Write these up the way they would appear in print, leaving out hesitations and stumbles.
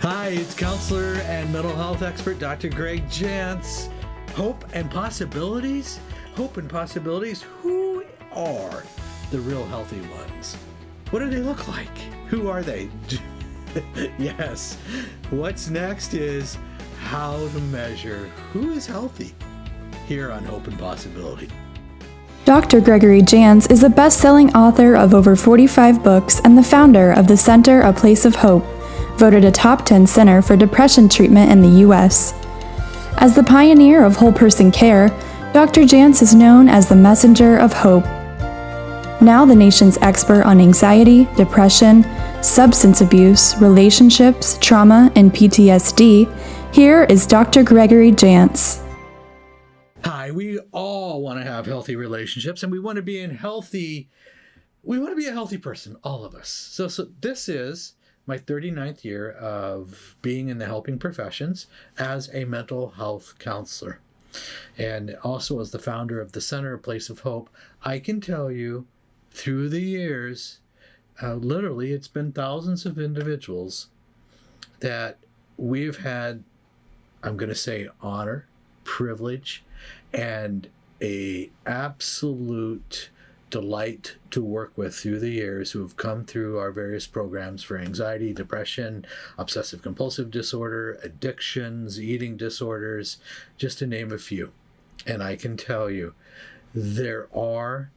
Hi, it's counselor and mental health expert Dr. Greg Jantz. Hope and possibilities? Hope and possibilities? Who are the real healthy ones? What do they look like? Who are they? Yes. What's next is how to measure who is healthy here on Hope and Possibility. Dr. Gregory Jantz is a best-selling author of over 45 books and the founder of the Center A Place of Hope, voted a top 10 center for depression treatment in the U.S. As the pioneer of whole person care, Dr. Jantz is known as the messenger of hope. Now the nation's expert on anxiety, depression, substance abuse, relationships, trauma, and PTSD, here is Dr. Gregory Jantz. Hi, we all want to have healthy relationships and we want to be a healthy person, all of us. So this is my 39th year of being in the helping professions as a mental health counselor. And also as the founder of the Center A Place of Hope, I can tell you through the years, literally it's been thousands of individuals that we've had, I'm going to say honor, privilege, and a absolute delight to work with through the years who have come through our various programs for anxiety, depression, obsessive compulsive disorder, addictions, eating disorders, just to name a few. And I can tell you, there are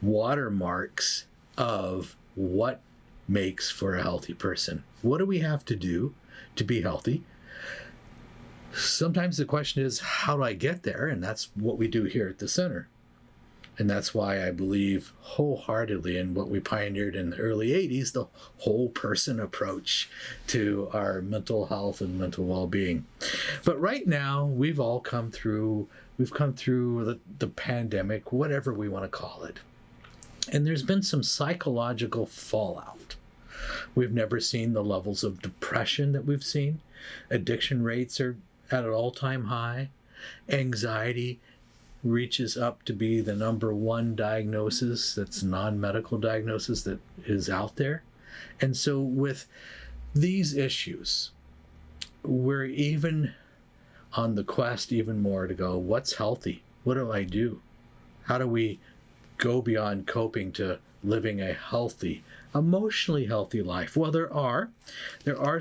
watermarks of what makes for a healthy person. What do we have to do to be healthy? Sometimes the question is, how do I get there? And that's what we do here at the center. And that's why I believe wholeheartedly in what we pioneered in the early 80s, the whole person approach to our mental health and mental well-being. But right now, we've come through the pandemic, whatever we want to call it. And there's been some psychological fallout. We've never seen the levels of depression that we've seen. Addiction rates are at an all-time high. Anxiety reaches up to be the number one diagnosis that's non-medical diagnosis that is out there. And so with these issues, we're even on the quest even more to go, what's healthy? What do I do? How do we go beyond coping to living a healthy, emotionally healthy life? Well, there are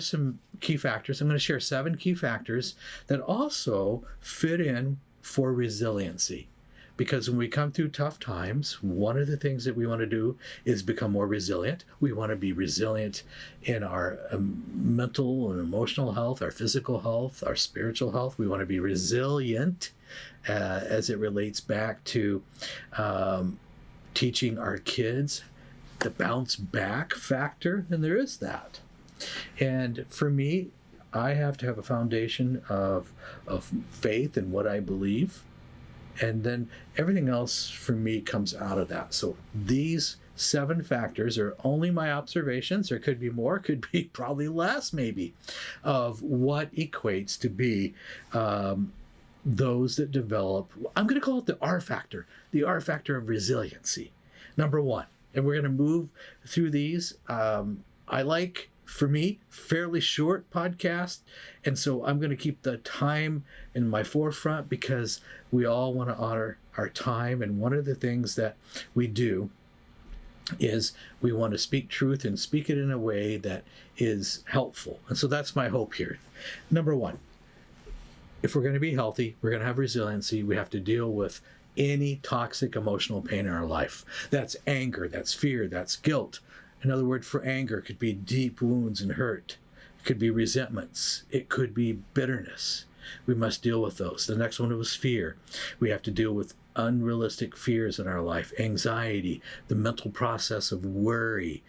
some key factors. I'm going to share 7 key factors that also fit in for resiliency. Because when we come through tough times, one of the things that we want to do is become more resilient. We want to be resilient in our mental and emotional health, our physical health, our spiritual health. We want to be resilient as it relates back to teaching our kids the bounce back factor, and there is that. And for me, I have to have a foundation of faith in what I believe, and then everything else for me comes out of that. So these 7 factors are only my observations. There could be more, could be probably less maybe, of what equates to be those that develop, I'm going to call it the R factor of resiliency. Number 1, and we're going to move through these. I like, for me, fairly short podcast, and so I'm going to keep the time in my forefront because we all want to honor our time. And one of the things that we do is we want to speak truth and speak it in a way that is helpful. And so that's my hope here. Number 1, if we're going to be healthy, we're going to have resiliency, we have to deal with any toxic emotional pain in our life. That's anger, that's fear, that's guilt. Another word for anger could be deep wounds and hurt. It could be resentments. It could be bitterness. We must deal with those. The next one was fear. We have to deal with unrealistic fears in our life. Anxiety, the mental process of worry,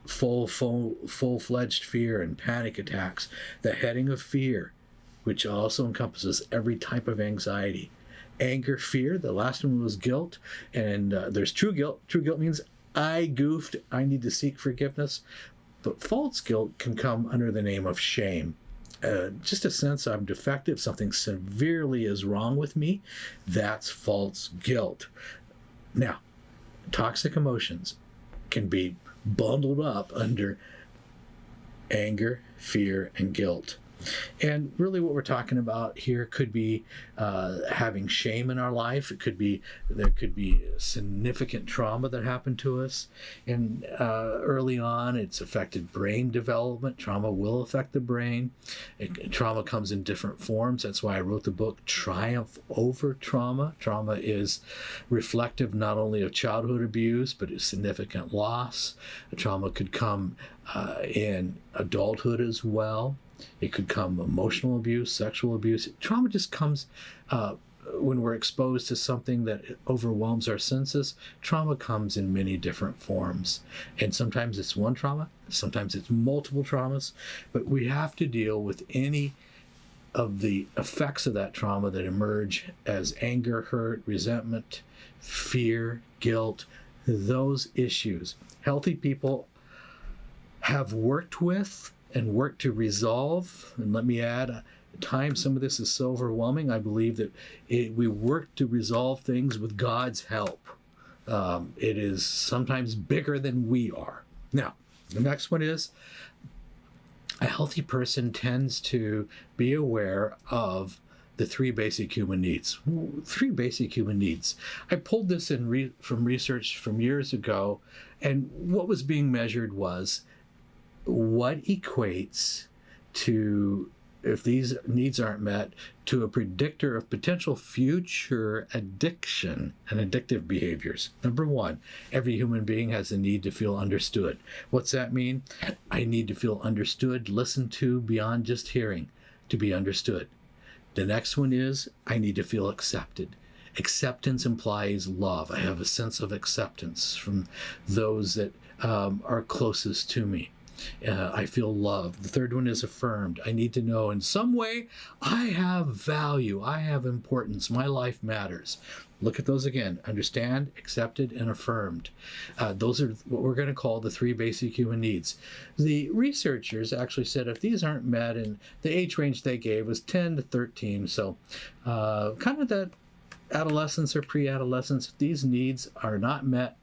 full-fledged fear and panic attacks. The heading of fear, which also encompasses every type of anxiety. Anger, fear. The last one was guilt. And there's true guilt. True guilt means I goofed, I need to seek forgiveness. But false guilt can come under the name of shame. Just a sense I'm defective, something severely is wrong with me. That's false guilt. Now, toxic emotions can be bundled up under anger, fear, and guilt. And really what we're talking about here could be having shame in our life. There could be significant trauma that happened to us. And early on, it's affected brain development. Trauma will affect the brain. Trauma comes in different forms. That's why I wrote the book, Triumph Over Trauma. Trauma is reflective not only of childhood abuse, but of significant loss. Trauma could come in adulthood as well. It could come emotional abuse, sexual abuse. Trauma just comes when we're exposed to something that overwhelms our senses. Trauma comes in many different forms. And sometimes it's one trauma, sometimes it's multiple traumas. But we have to deal with any of the effects of that trauma that emerge as anger, hurt, resentment, fear, guilt, those issues. Healthy people have worked with and work to resolve. And let me add, at times some of this is so overwhelming. I believe that we work to resolve things with God's help. It is sometimes bigger than we are. Now, the next one is a healthy person tends to be aware of the three basic human needs. Three basic human needs. I pulled this from research from years ago, and what was being measured was what equates to, if these needs aren't met, to a predictor of potential future addiction and addictive behaviors. Number one, every human being has a need to feel understood. What's that mean? I need to feel understood, listened to beyond just hearing, to be understood. The next one is, I need to feel accepted. Acceptance implies love. I have a sense of acceptance from those that are closest to me. I feel loved. The third one is affirmed. I need to know in some way I have value. I have importance. My life matters. Look at those again. Understand, accepted, and affirmed. Those are what we're going to call the three basic human needs. The researchers actually said if these aren't met, and the age range they gave was 10 to 13, so kind of that adolescence or pre-adolescence, these needs are not met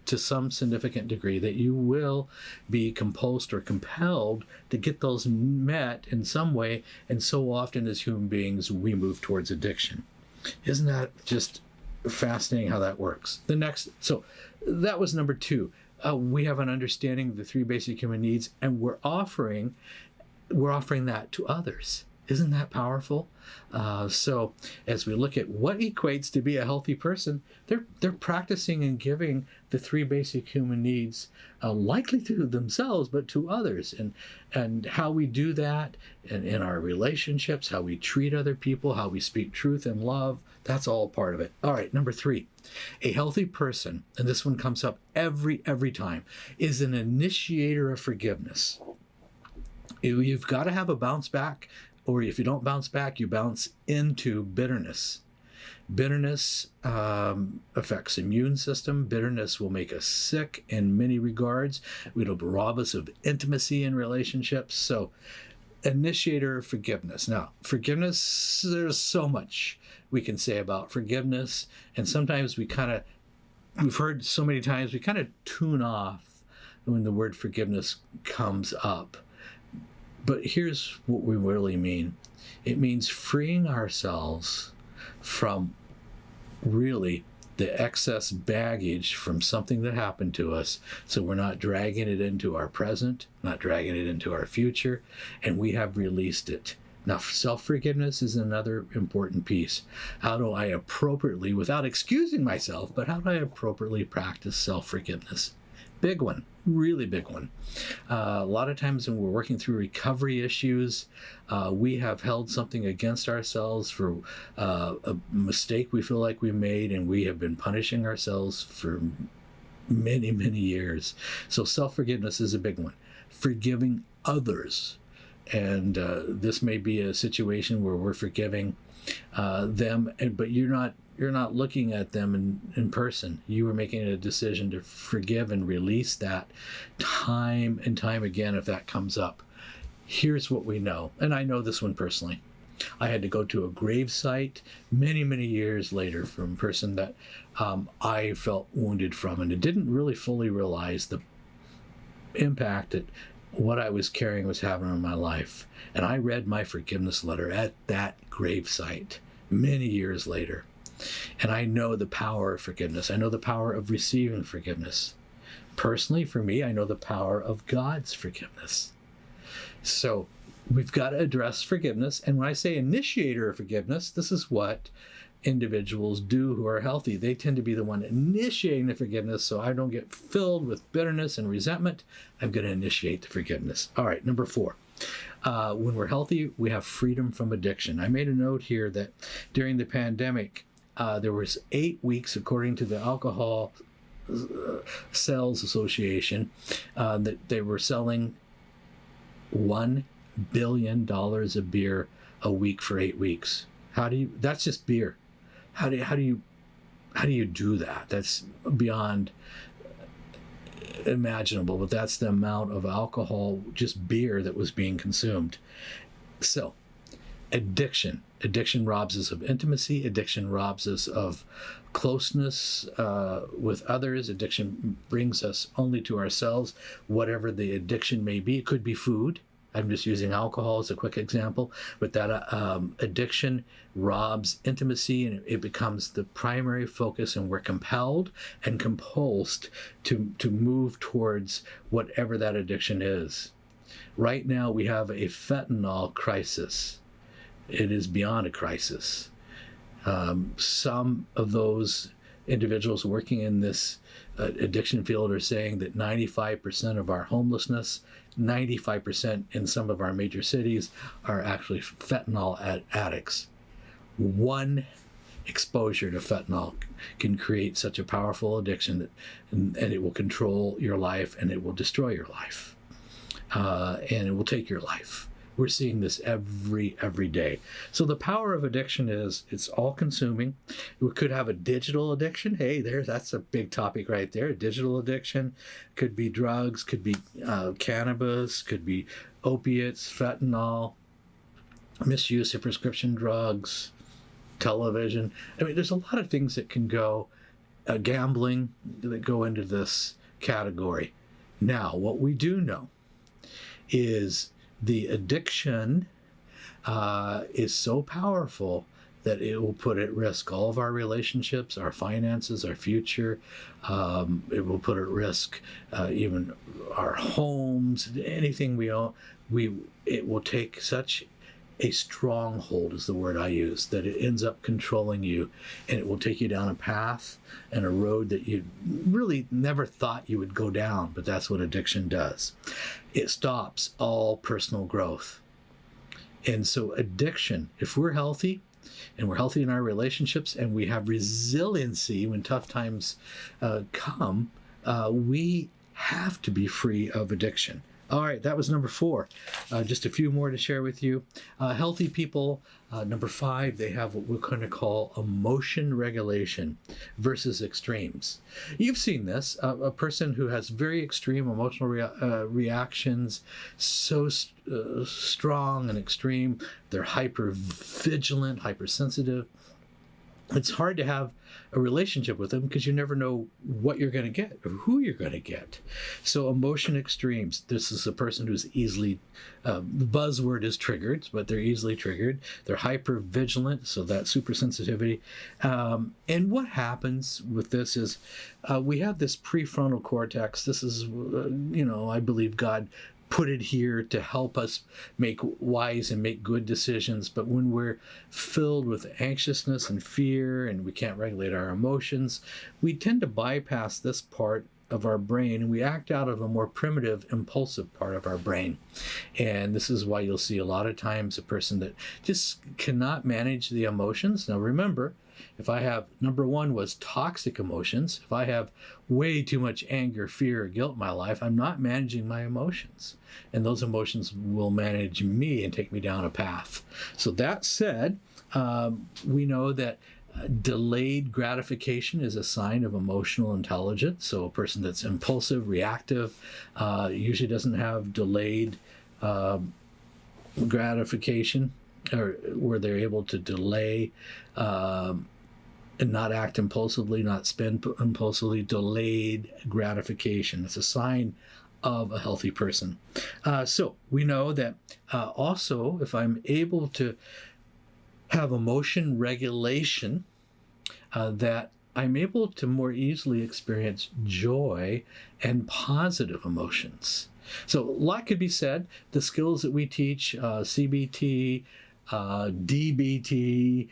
to some significant degree, that you will be compulsed or compelled to get those met in some way. And so often as human beings, we move towards addiction. Isn't that just fascinating how that works? So that was number two. We have an understanding of the three basic human needs, and we're offering that to others. Isn't that powerful? So as we look at what equates to be a healthy person, they're practicing and giving the three basic human needs, likely to themselves, but to others. And how we do that in our relationships, how we treat other people, how we speak truth and love, that's all part of it. All right, number three, a healthy person, and this one comes up every time, is an initiator of forgiveness. You've got to have a bounce back. Or if you don't bounce back, you bounce into bitterness. Bitterness affects immune system. Bitterness will make us sick in many regards. It'll rob us of intimacy in relationships. So, initiator of forgiveness. Now, forgiveness, there's so much we can say about forgiveness. And sometimes we've heard so many times, we kind of tune off when the word forgiveness comes up. But here's what we really mean. It means freeing ourselves from really the excess baggage from something that happened to us, so we're not dragging it into our present, not dragging it into our future, and we have released it. Now, self-forgiveness is another important piece. How do I appropriately, without excusing myself, but how do I appropriately practice self-forgiveness? Big one, really big one. A lot of times when we're working through recovery issues, we have held something against ourselves for a mistake we feel like we made, and we have been punishing ourselves for many, many years. So self-forgiveness is a big one. Forgiving others. And this may be a situation where we're forgiving them, but you're not looking at them in person. You are making a decision to forgive and release that time and time again if that comes up. Here's what we know, and I know this one personally. I had to go to a grave site many, many years later from a person that I felt wounded from, and it didn't really fully realize the impact that what I was carrying was happening in my life. And I read my forgiveness letter at that gravesite many years later. And I know the power of forgiveness. I know the power of receiving forgiveness. Personally, for me, I know the power of God's forgiveness. So we've got to address forgiveness. And when I say initiator of forgiveness, this is what individuals do who are healthy. They tend to be the one initiating the forgiveness, so I don't get filled with bitterness and resentment. I'm going to initiate the forgiveness. All right, number 4. When we're healthy, we have freedom from addiction. I made a note here that during the pandemic, there was 8 weeks, according to the Alcohol Sales Association, that they were selling $1 billion of beer a week for 8 weeks. That's just beer. How do you do that? That's beyond imaginable, but that's the amount of alcohol, just beer, that was being consumed. So addiction robs us of intimacy. Addiction robs us of closeness with others. Addiction brings us only to ourselves, whatever the addiction may be. It could be food. I'm just using alcohol as a quick example, but that addiction robs intimacy, and it becomes the primary focus, and we're compelled and compulsed to move towards whatever that addiction is. Right now, we have a fentanyl crisis. It is beyond a crisis. Some of those individuals working in this addiction field are saying that 95% of our homelessness, 95% in some of our major cities, are actually fentanyl addicts. One exposure to fentanyl can create such a powerful addiction and it will control your life, and it will destroy your life, and it will take your life. We're seeing this every day. So the power of addiction is it's all consuming. We could have a digital addiction. Hey, that's a big topic right there. Digital addiction could be drugs, could be cannabis, could be opiates, fentanyl, misuse of prescription drugs, television. I mean, there's a lot of things that can go, gambling, that go into this category. Now, what we do know is the addiction is so powerful that it will put at risk all of our relationships, our finances, our future. It will put at risk even our homes, anything we own. It will take such a stronghold, is the word I use, that it ends up controlling you, and it will take you down a path and a road that you really never thought you would go down, but that's what addiction does. It stops all personal growth. And so addiction, if we're healthy, and we're healthy in our relationships, and we have resiliency when tough times come, we have to be free of addiction. All right, that was number 4. Just a few more to share with you. Healthy people, number 5, they have what we're going to call emotion regulation versus extremes. You've seen this. A person who has very extreme emotional reactions, so strong and extreme, they're hyper vigilant, hypersensitive. It's hard to have a relationship with them because you never know what you're going to get or who you're going to get. So emotion extremes. This is a person who's easily, the buzzword is triggered, but they're easily triggered. They're hyper vigilant, so that super sensitivity. And what happens with this is we have this prefrontal cortex. This is, I believe God put it here to help us make wise and make good decisions. But when we're filled with anxiousness and fear and we can't regulate our emotions, we tend to bypass this part of our brain, and we act out of a more primitive, impulsive part of our brain. And this is why you'll see a lot of times a person that just cannot manage the emotions. Now remember, if I have, number 1 was toxic emotions. If I have way too much anger, fear, or guilt in my life, I'm not managing my emotions. And those emotions will manage me and take me down a path. So that said, we know that delayed gratification is a sign of emotional intelligence. So a person that's impulsive, reactive, usually doesn't have delayed gratification, or where they're able to delay and not act impulsively, not spend impulsively. Delayed gratification. It's a sign of a healthy person. So we know that also, if I'm able to have emotion regulation, that I'm able to more easily experience joy and positive emotions. So a lot could be said. The skills that we teach, CBT, DBT,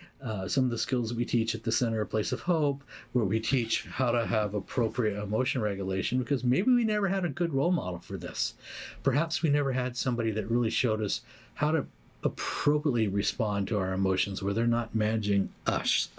some of the skills that we teach at the Center of Place of Hope, where we teach how to have appropriate emotion regulation, because maybe we never had a good role model for this. Perhaps we never had somebody that really showed us how to appropriately respond to our emotions, where they're not managing us.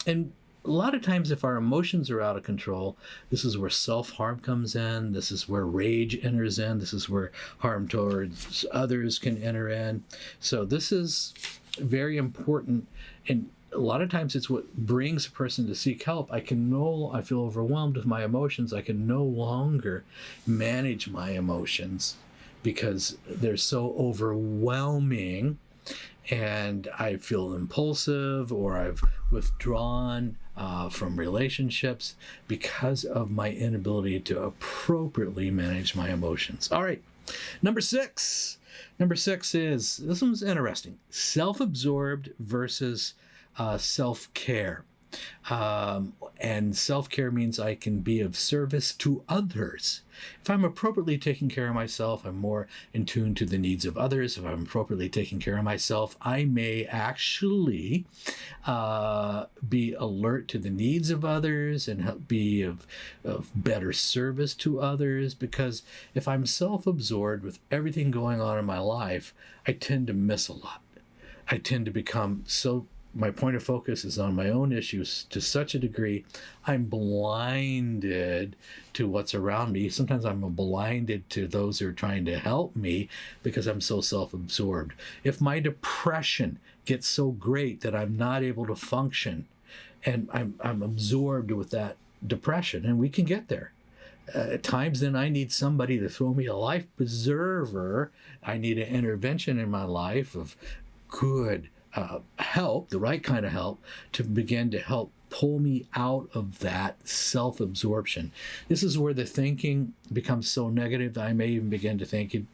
And a lot of times, if our emotions are out of control, this is where self-harm comes in. This is where rage enters in. This is where harm towards others can enter in. So this is very important. And a lot of times it's what brings a person to seek help. I feel overwhelmed with my emotions. I can no longer manage my emotions because they're so overwhelming, and I feel impulsive, or I've withdrawn from relationships because of my inability to appropriately manage my emotions. All right, number six. Number six is, this one's interesting, self-absorbed versus self-care. And self-care means I can be of service to others. If I'm appropriately taking care of myself, I'm more in tune to the needs of others. If I'm appropriately taking care of myself, I may actually be alert to the needs of others and be of better service to others. Because if I'm self-absorbed with everything going on in my life, I tend to miss a lot. I tend to become my point of focus is on my own issues to such a degree, I'm blinded to what's around me. Sometimes I'm blinded to those who are trying to help me because I'm so self-absorbed. If my depression gets so great that I'm not able to function, and I'm absorbed with that depression, and we can get there. At times, then I need somebody to throw me a life preserver. I need an intervention in my life of good help, the right kind of help, to begin to help pull me out of that self-absorption. This is where the thinking becomes so negative that I may even begin to think it'd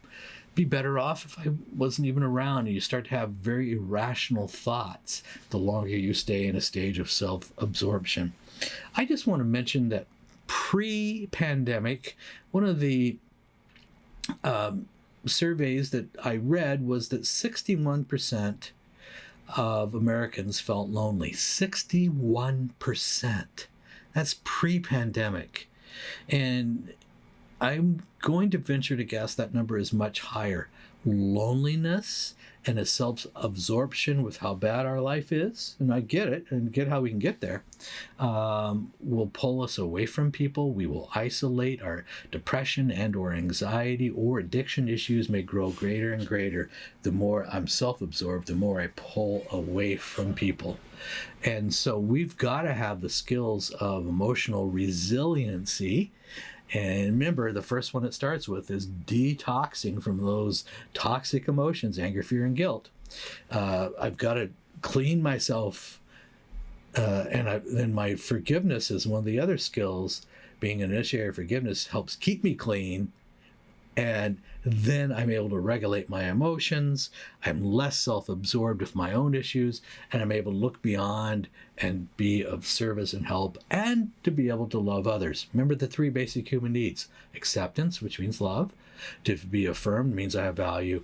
be better off if I wasn't even around. And you start to have very irrational thoughts the longer you stay in a stage of self-absorption. I just want to mention that pre-pandemic, one of the surveys that I read was that 61% of Americans felt lonely. 61%. That's pre-pandemic. And I'm going to venture to guess that number is much higher. Loneliness and a self-absorption with how bad our life is, and I get it, and get how we can get there, will pull us away from people. We will isolate. Our depression and or anxiety or addiction issues may grow greater and greater. The more I'm self-absorbed, the more I pull away from people. And so we've got to have the skills of emotional resiliency. And remember, the first one it starts with is detoxing from those toxic emotions, anger, fear, and guilt. I've got to clean myself, and then my forgiveness is one of the other skills. Being an initiator of forgiveness helps keep me clean, and then I'm able to regulate my emotions. I'm less self-absorbed with my own issues, and I'm able to look beyond and be of service and help, and to be able to love others. Remember the three basic human needs: acceptance, which means love; to be affirmed means I have value,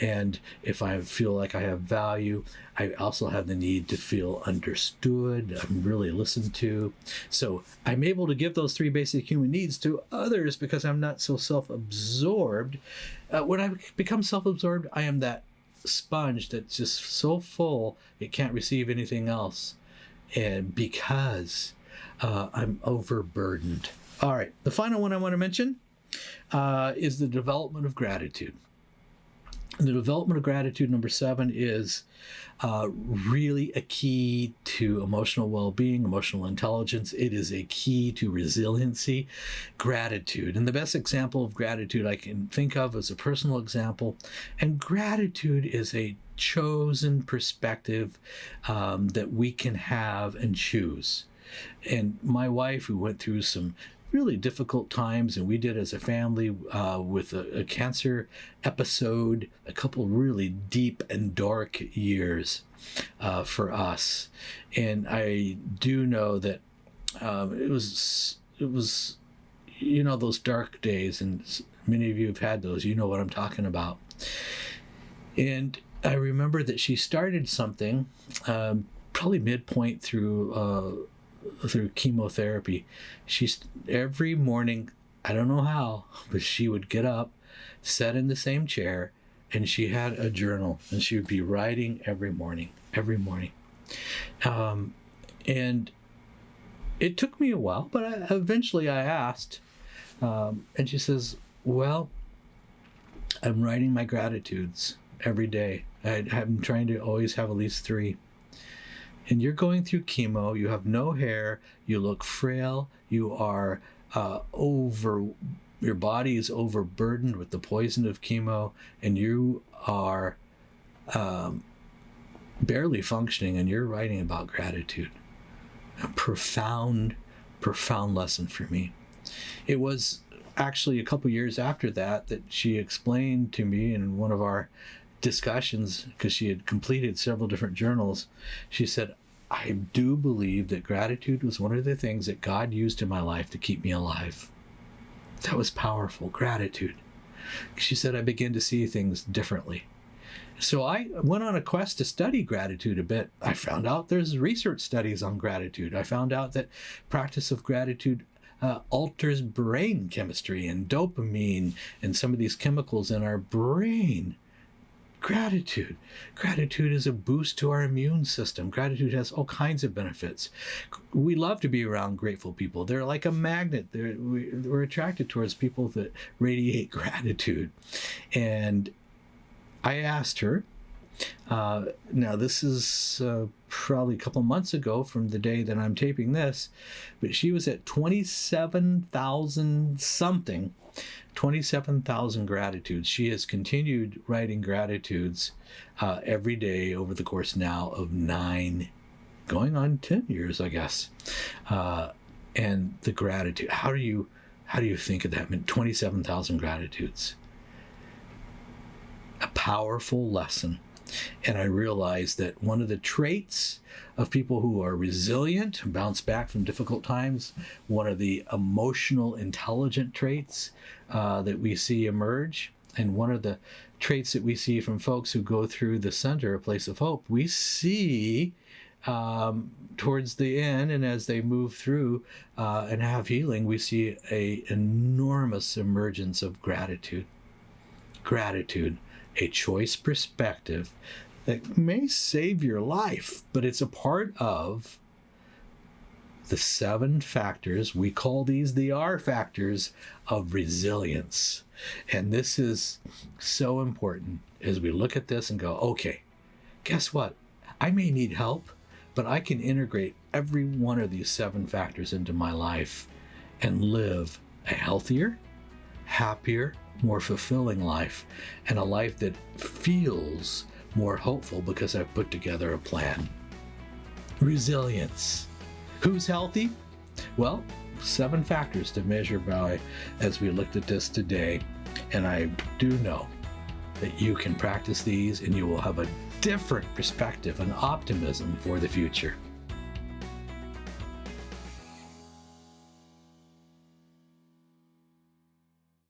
and if I feel like I have value, I also have the need to feel understood, I'm really listened to. So I'm able to give those three basic human needs to others because I'm not so self-absorbed. When I become self-absorbed, I am that sponge that's just so full it can't receive anything else, and because I'm overburdened. All right, the final one I want to mention is the development of gratitude. The development of gratitude, number 7, is really a key to emotional well-being, emotional intelligence. It is a key to resiliency, gratitude. And the best example of gratitude I can think of is a personal example. And gratitude is a chosen perspective that we can have and choose. And my wife, who went through some really difficult times, and we did as a family with a cancer episode, a couple really deep and dark years for us. And I do know that it was those dark days, and many of you have had those. You know what I'm talking about. And I remember that she started something probably midpoint through chemotherapy. Every morning, I don't know how, but she would get up, sit in the same chair, and she had a journal, and she would be writing every morning. And it took me a while, but eventually I asked, and she says, well, I'm writing my gratitudes every day. I'm trying to always have at least 3. And you're going through chemo, you have no hair, you look frail, you are your body is overburdened with the poison of chemo, and you are barely functioning, and you're writing about gratitude. A profound lesson for me. It was actually a couple years after that she explained to me in one of our discussions, because she had completed several different journals, she said, I do believe that gratitude was one of the things that God used in my life to keep me alive. That was powerful, gratitude. She said, I began to see things differently. So I went on a quest to study gratitude a bit. I found out there's research studies on gratitude. I found out that practice of gratitude alters brain chemistry and dopamine and some of these chemicals in our brain. Gratitude is a boost to our immune system. Gratitude has all kinds of benefits. We love to be around grateful people. They're like a magnet. We're attracted towards people that radiate gratitude. And I asked her, now this is probably a couple months ago from the day that I'm taping this, but she was at 27,000 something. 27,000 gratitudes. She has continued writing gratitudes every day over the course now of 9, going on 10 years, I guess. And the gratitude, how do you think of that? I mean, 27,000 gratitudes. A powerful lesson. And I realized that one of the traits of people who are resilient and bounce back from difficult times, one of the emotional intelligent traits that we see emerge, and one of the traits that we see from folks who go through the center, a place of hope, we see towards the end, and as they move through and have healing, we see an enormous emergence of gratitude. Gratitude. A choice perspective that may save your life, but it's a part of the 7 factors. We call these the R factors of resilience. And this is so important as we look at this and go, okay, guess what? I may need help, but I can integrate every one of these 7 factors into my life and live a healthier, happier, more fulfilling life, and a life that feels more hopeful because I've put together a plan. Resilience. Who's healthy? Well, 7 factors to measure by as we looked at this today, and I do know that you can practice these and you will have a different perspective and optimism for the future.